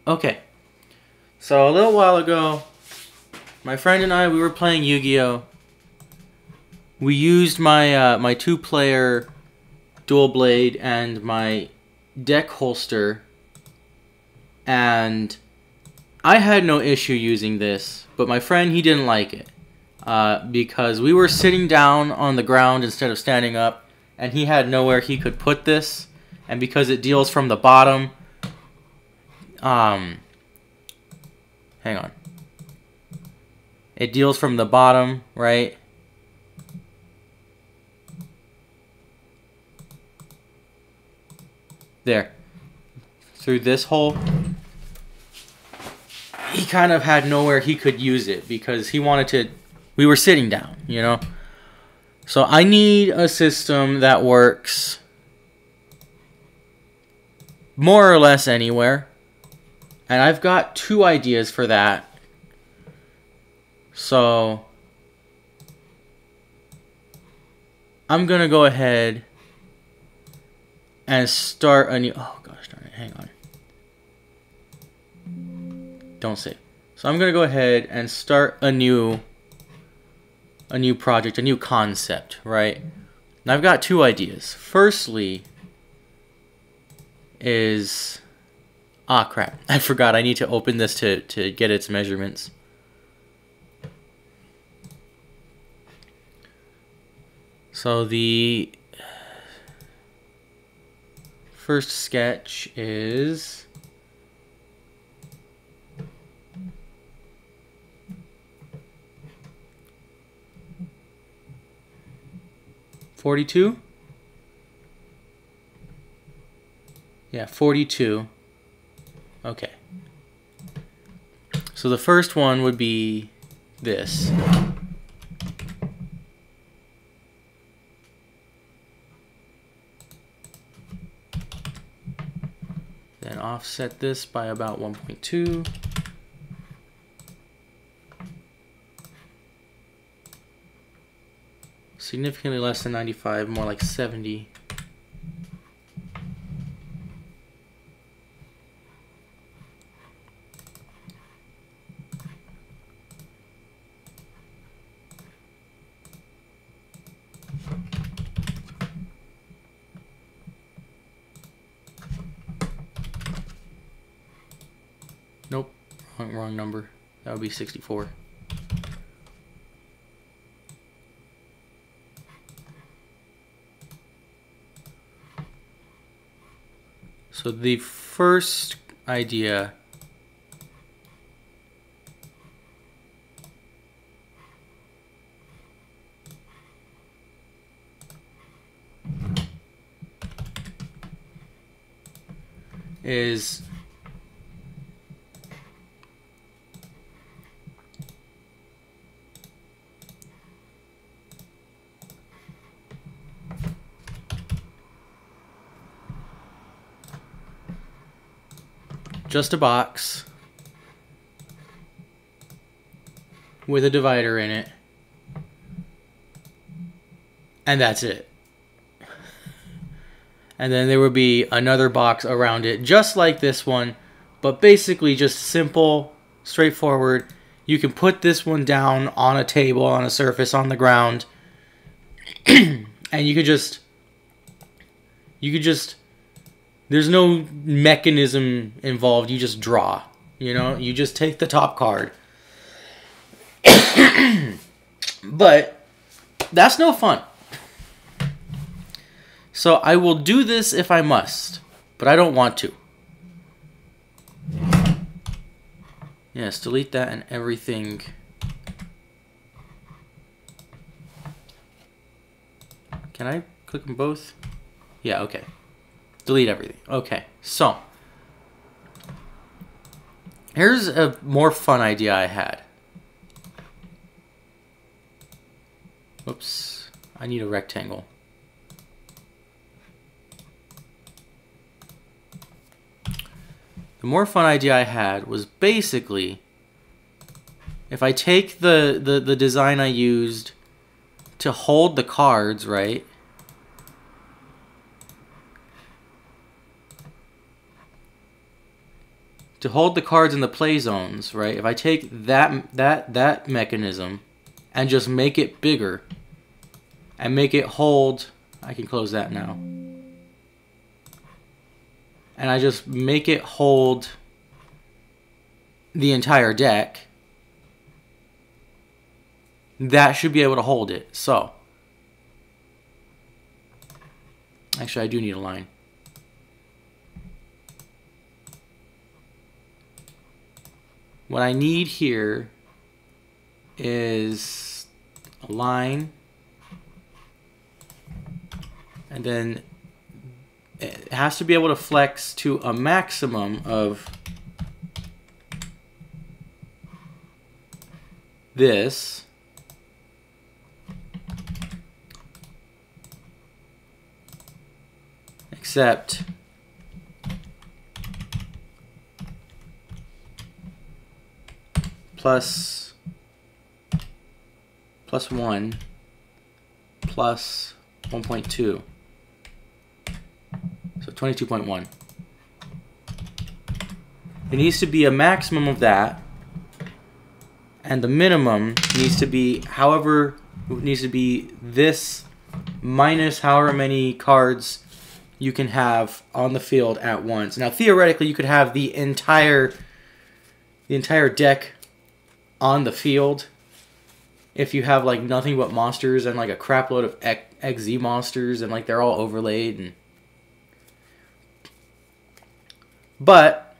Okay, so a little while ago, my friend and I, we were playing Yu-Gi-Oh! We used my my two-player Duel Blade and my deck holster, and I had no issue using this, but my friend, he didn't like it because we were sitting down on the ground instead of standing up, and he had nowhere he could put this, and because it deals from the bottom, hang on. It deals from the bottom, right? There. Through this hole. He kind of had nowhere he could use it because he wanted to... We were sitting down, you know? So I need a system that works more or less anywhere. And I've got two ideas for that. So I'm going to go ahead and start a new... Oh, gosh darn it. Hang on. Don't save. So I'm going to go ahead and start a new project, a new concept, right? And I've got two ideas. Firstly is... Ah, crap. I forgot. I need to open this to get its measurements. So the first sketch is 42. Yeah, 42. Okay. So the first one would be this. Then offset this by about 1.2. Significantly less than 95, more like 70. Nope, wrong number. That would be 64. So the first idea is just a box with a divider in it, and that's it. And then there would be another box around it, just like this one, but basically just simple, straightforward. You can put this one down on a table, on a surface, on the ground, and you could just, there's no mechanism involved. You just draw, you know? You just take the top card. But that's no fun. So I will do this if I must, but I don't want to. Yes, delete that and everything. Can I click them both? Yeah, okay. Delete everything. Okay, so here's a more fun idea I had. Oops, I need a rectangle. The more fun idea I had was basically if I take the design I used to hold the cards, right? to hold the cards in the play zones, right? If I take that mechanism and just make it bigger and make it hold, I can close that now. And I just make it hold the entire deck, that should be able to hold it. So, actually I do need a line. What I need here is a line, and then it has to be able to flex to a maximum of this, except plus 1 plus 1.2. So 22.1. It needs to be a maximum of that, and the minimum needs to be this minus however many cards you can have on the field at once. Now theoretically you could have the entire deck on the field if you have like nothing but monsters and like a crap load of XZ monsters and like they're all overlaid. But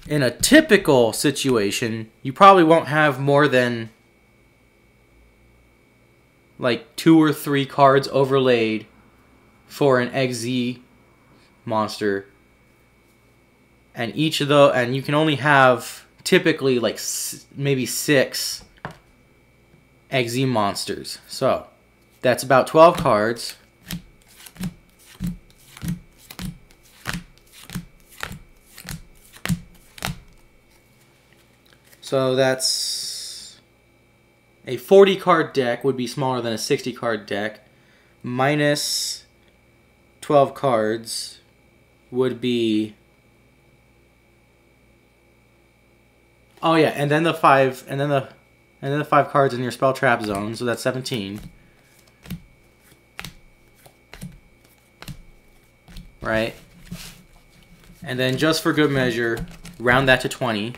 in a typical situation, you probably won't have more than like 2 or 3 cards overlaid for an XZ monster, and each of those, and you can only have typically like maybe 6 XZ monsters. So that's about 12 cards. So that's a 40 card deck would be smaller than a 60 card deck, minus 12 cards would be, oh yeah, and then the 5 cards in your spell trap zone, so that's 17. Right? And then just for good measure, round that to 20.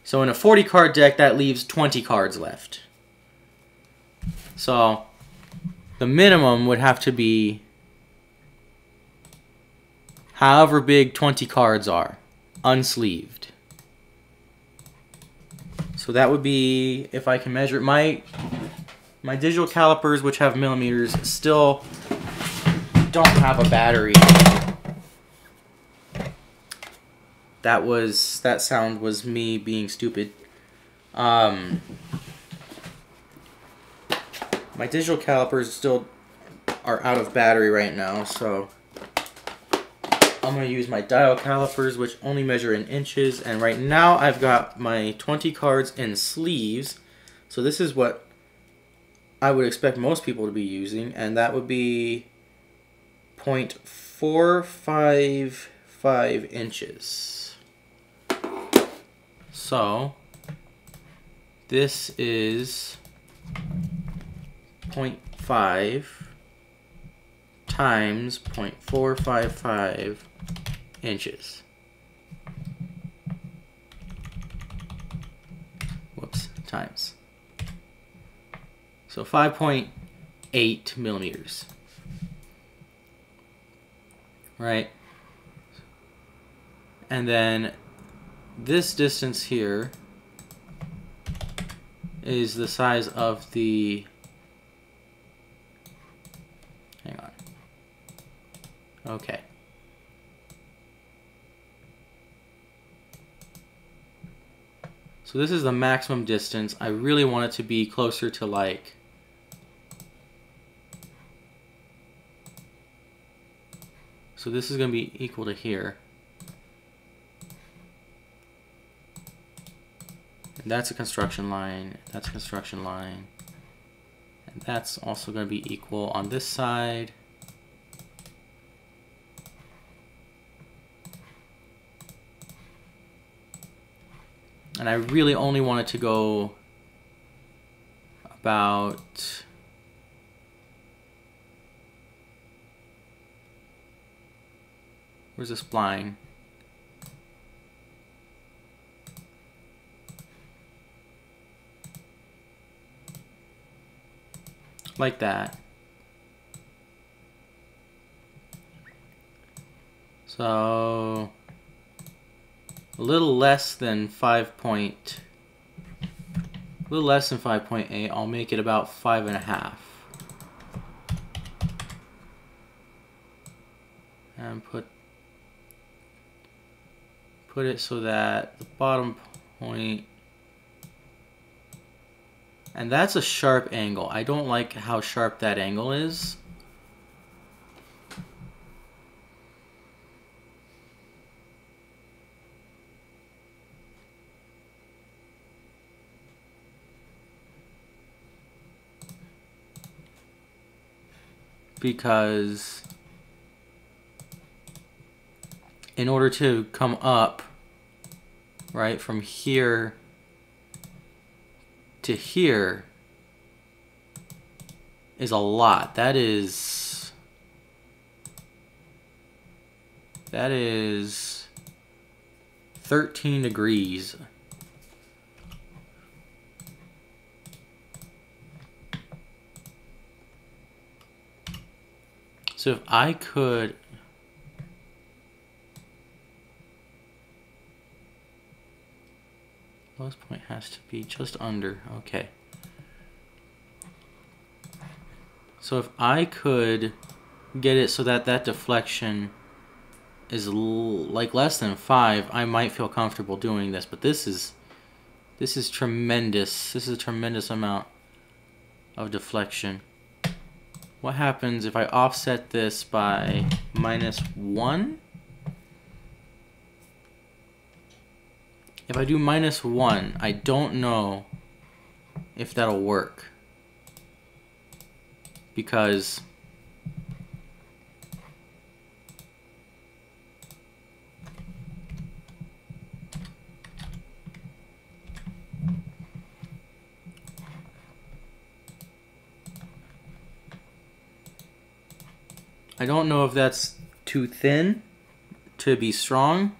So in a 40 card deck, that leaves 20 cards left. So the minimum would have to be however big 20 cards are, unsleeved. So that would be, if I can measure, my digital calipers, which have millimeters, still don't have a battery. That sound was me being stupid. My digital calipers still are out of battery right now, so I'm going to use my dial calipers, which only measure in inches, and right now I've got my 20 cards in sleeves, so this is what I would expect most people to be using, and that would be 0.455 inches. So this is 0.5 times 0.455 inches. Whoops, times. So 5.8 millimeters. Right? And then this distance here is the size of the, hang on. Okay. So this is the maximum distance. I really want it to be closer to like, so this is going to be equal to here. And that's a construction line, that's a construction line. And that's also going to be equal on this side. And I really only want it to go about... Where's this flying? Like that. So a little less than 5.8. I'll make it about 5.5. And put it so that the bottom point, and that's a sharp angle. I don't like how sharp that angle is. Because in order to come up, right, from here to here is a lot. That is 13 degrees. So if I could... Lowest point has to be just under. Okay. So if I could get it so that that deflection is like less than 5, I might feel comfortable doing this. But this is tremendous. This is a tremendous amount of deflection. What happens if I offset this by -1? If I do -1, I don't know if that'll work. Because I don't know if that's too thin to be strong,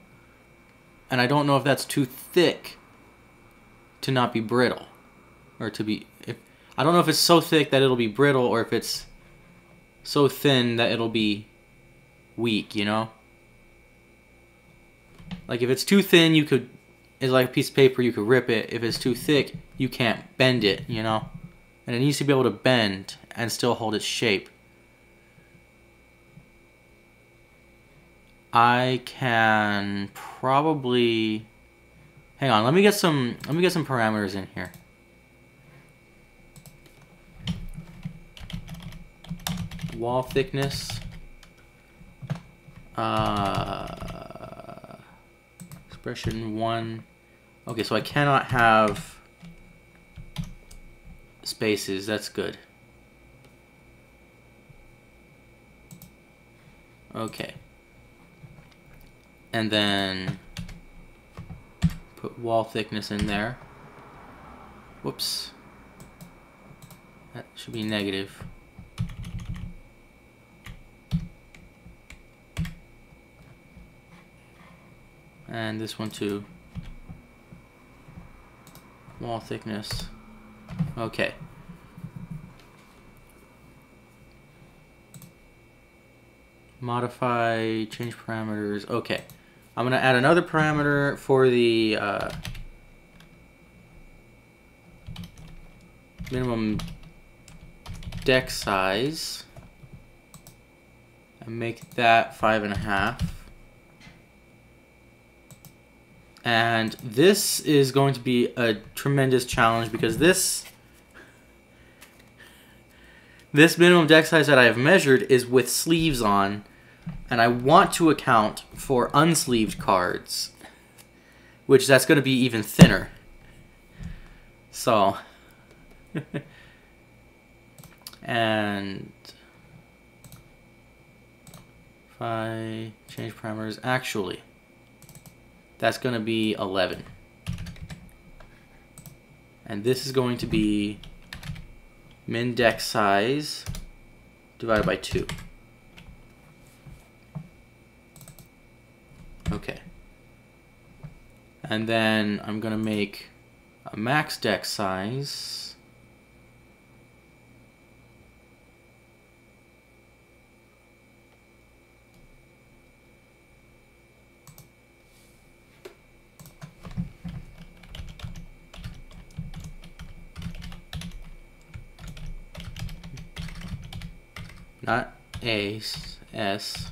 and I don't know if that's too thick to not be brittle, or to be... I don't know if it's so thick that it'll be brittle, or if it's so thin that it'll be weak, you know? Like if it's too thin, you could... It's like a piece of paper, you could rip it. If it's too thick, you can't bend it, you know? And it needs to be able to bend and still hold its shape. I can probably... Hang on, let me get some parameters in here. Wall thickness. Expression 1. Okay, so I cannot have spaces. That's good. Okay. And then put wall thickness in there. Whoops. That should be negative. And this one too. Wall thickness. Okay. Modify, change parameters. Okay. I'm going to add another parameter for the minimum deck size. And make that 5.5. And this is going to be a tremendous challenge because this minimum deck size that I have measured is with sleeves on, and I want to account for unsleeved cards, which that's going to be even thinner. So, and if I change parameters, actually, that's going to be 11. And this is going to be min deck size divided by 2. Okay. And then I'm going to make a max deck size. Not A, S.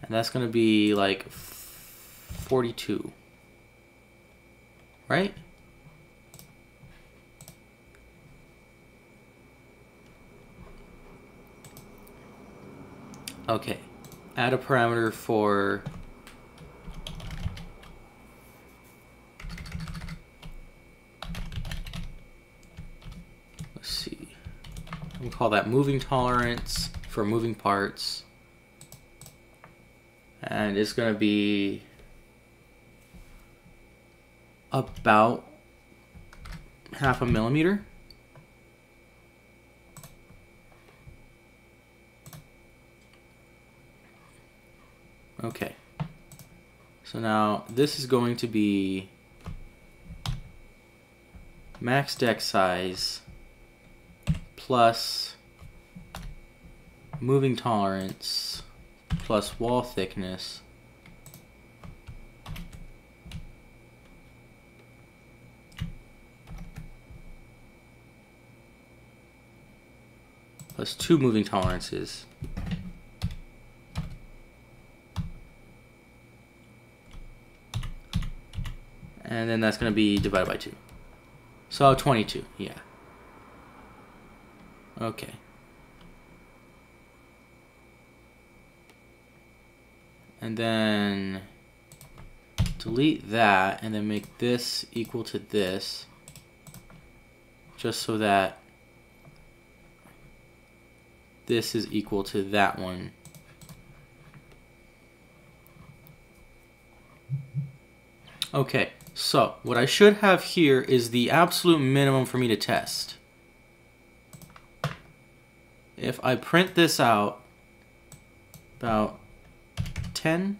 And that's going to be like 42. Right? Okay. Add a parameter for let's see. We'll call that moving tolerance for moving parts. And it's going to be about 0.5 millimeter. Okay. So now this is going to be max deck size plus moving tolerance plus wall thickness plus 2 moving tolerances. And then that's going to be divided by 2. So 22, yeah. Okay. And then delete that and then make this equal to this, just so that this is equal to that one. Okay, so what I should have here is the absolute minimum for me to test. If I print this out, about 10.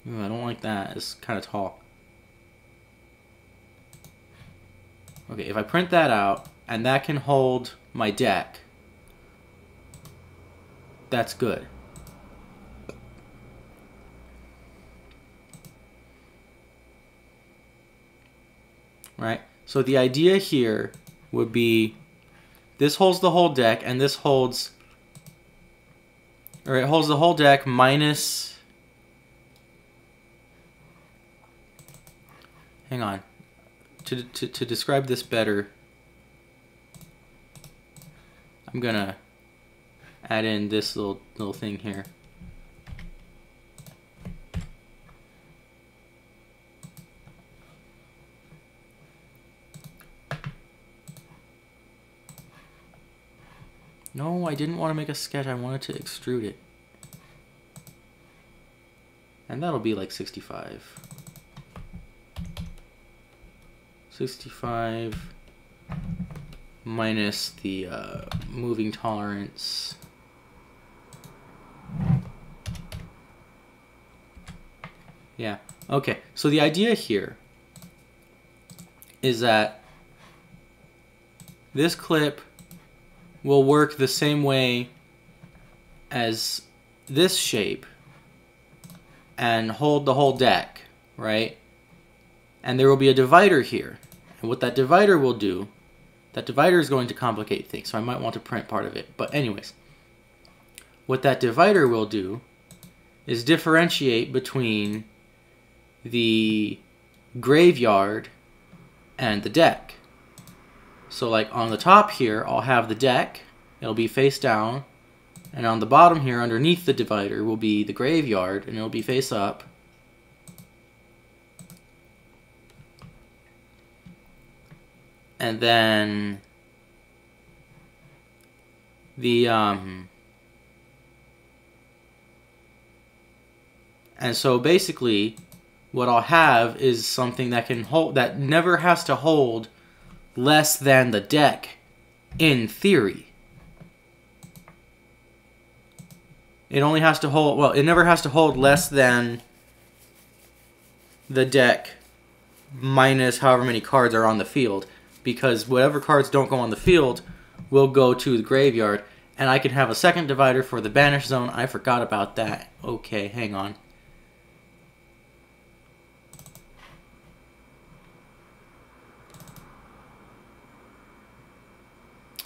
Ooh, I don't like that. It's kind of tall. Okay, if I print that out, and that can hold my deck, that's good. Right? So the idea here would be this holds the whole deck, and this holds, or it holds the whole deck minus, hang on, to describe this better, I'm gonna add in this little thing here. No, I didn't want to make a sketch. I wanted to extrude it. And that'll be like 65. 65 minus the moving tolerance. Yeah, okay. So the idea here is that this clip will work the same way as this shape and hold the whole deck, right? And there will be a divider here. And what that divider will do, that divider is going to complicate things, so I might want to print part of it. But anyways, what that divider will do is differentiate between the graveyard and the deck. So like on the top here, I'll have the deck, it'll be face down, and on the bottom here, underneath the divider, will be the graveyard, and it'll be face up. And then the and so basically what I'll have is something that can hold, that never has to hold less than the deck, in theory. It only has to hold, well, it never has to hold less than the deck minus however many cards are on the field, because whatever cards don't go on the field will go to the graveyard, and I can have a second divider for the banish zone. I forgot about that. Okay, hang on.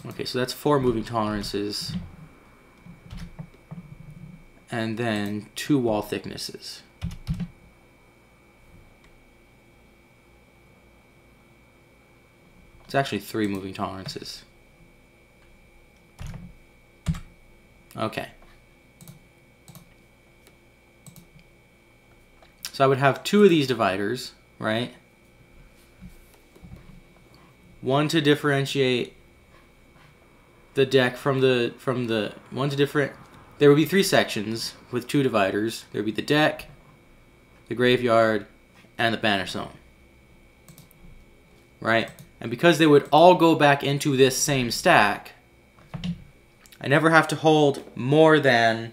Okay, so that's 4 moving tolerances. And then 2 wall thicknesses. It's actually 3 moving tolerances. Okay. So I would have 2 of these dividers, right? One to differentiate the deck from the one to different. There would be 3 sections with 2 dividers. There would be the deck, the graveyard, and the banish zone. Right? And because they would all go back into this same stack, I never have to hold more than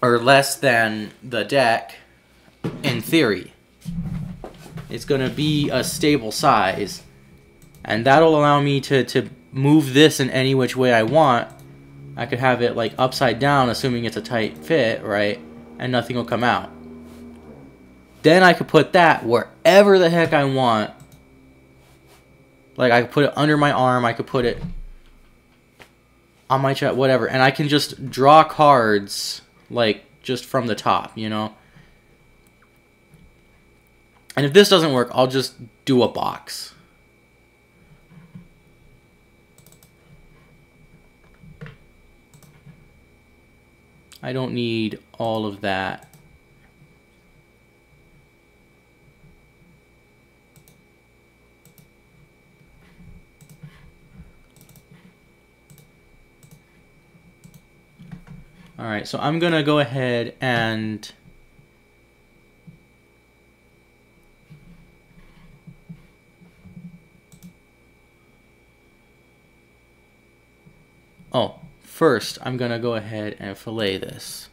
or less than the deck, in theory. It's going to be a stable size. And that'll allow me to move this in any which way I want. I could have it like upside down, assuming it's a tight fit, right? And nothing will come out. Then I could put that wherever the heck I want. Like, I could put it under my arm, I could put it on my chest, whatever. And I can just draw cards, like, just from the top, you know? And if this doesn't work, I'll just do a box. I don't need all of that. Alright, so I'm going to go ahead and first I'm going to go ahead and fillet this.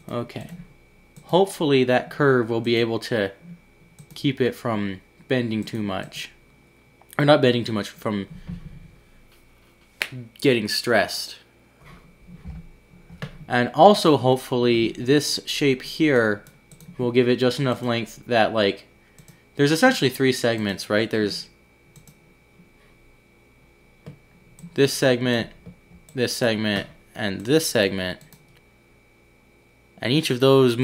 Okay. Hopefully that curve will be able to keep it from bending too much. Or not bending too much, from getting stressed. And also hopefully this shape here will give it just enough length that, like, there's essentially 3 segments, right? There's this segment, and this segment. And each of those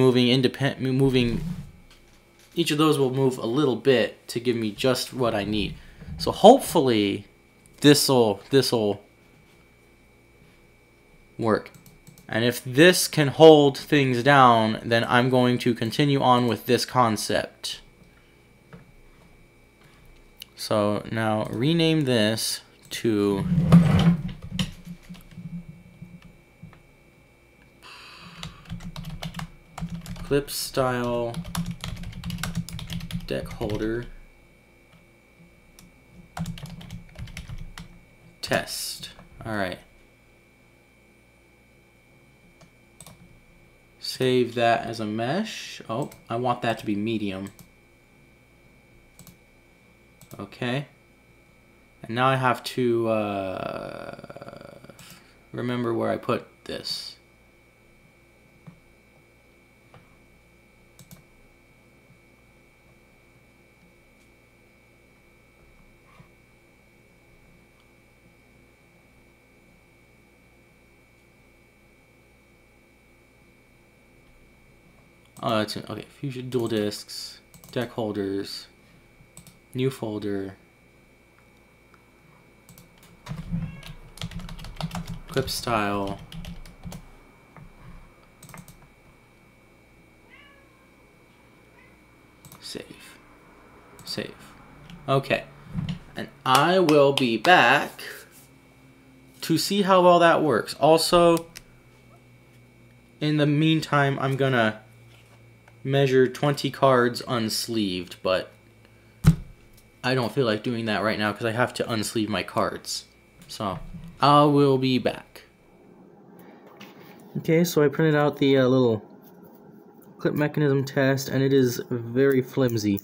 each of those will move a little bit to give me just what I need. So hopefully this'll work. And if this can hold things down, then I'm going to continue on with this concept. So now rename this to clip style deck holder test. All right. Save that as a mesh. Oh, I want that to be medium. Okay. And now I have to remember where I put this. Oh, that's it. Okay. Fusion dual discs, deck holders, new folder, clip style, Save. Okay. And I will be back to see how well that works. Also, in the meantime, I'm gonna measure 20 cards unsleeved, but I don't feel like doing that right now because I have to unsleeve my cards. So, I will be back. Okay, so I printed out the little clip mechanism test, and it is very flimsy.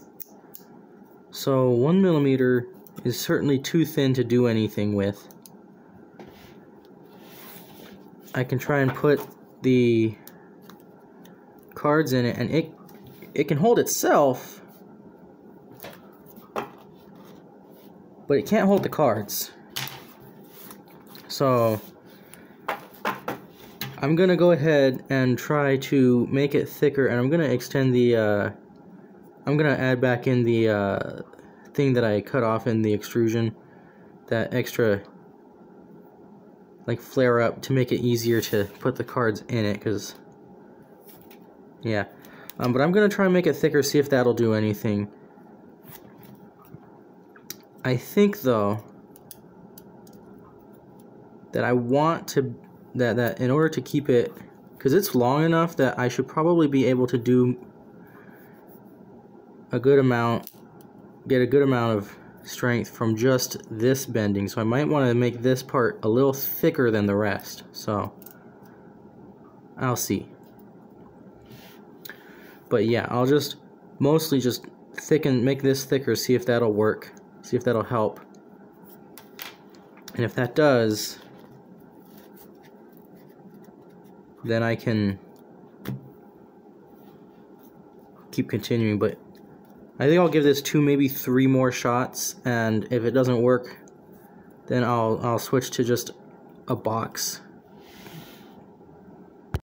So 1mm is certainly too thin to do anything with. I can try and put the cards in it, and it can hold itself, but it can't hold the cards. So I'm gonna go ahead and try to make it thicker, and I'm gonna extend the I'm gonna add back in the thing that I cut off in the extrusion, that extra like flare up, to make it easier to put the cards in it, because yeah. But I'm gonna try and make it thicker, see if that'll do anything. I think though that I want to that in order to keep it, because it's long enough that I should probably be able to do a good amount, get a good amount of strength from just this bending. So I might want to make this part a little thicker than the rest. So I'll see. But yeah, I'll just mostly just make this thicker, see if that'll work, see if that'll help. And if that does, then I can keep continuing. But I think I'll give this 2, maybe 3 more shots, and if it doesn't work, then I'll switch to just a box.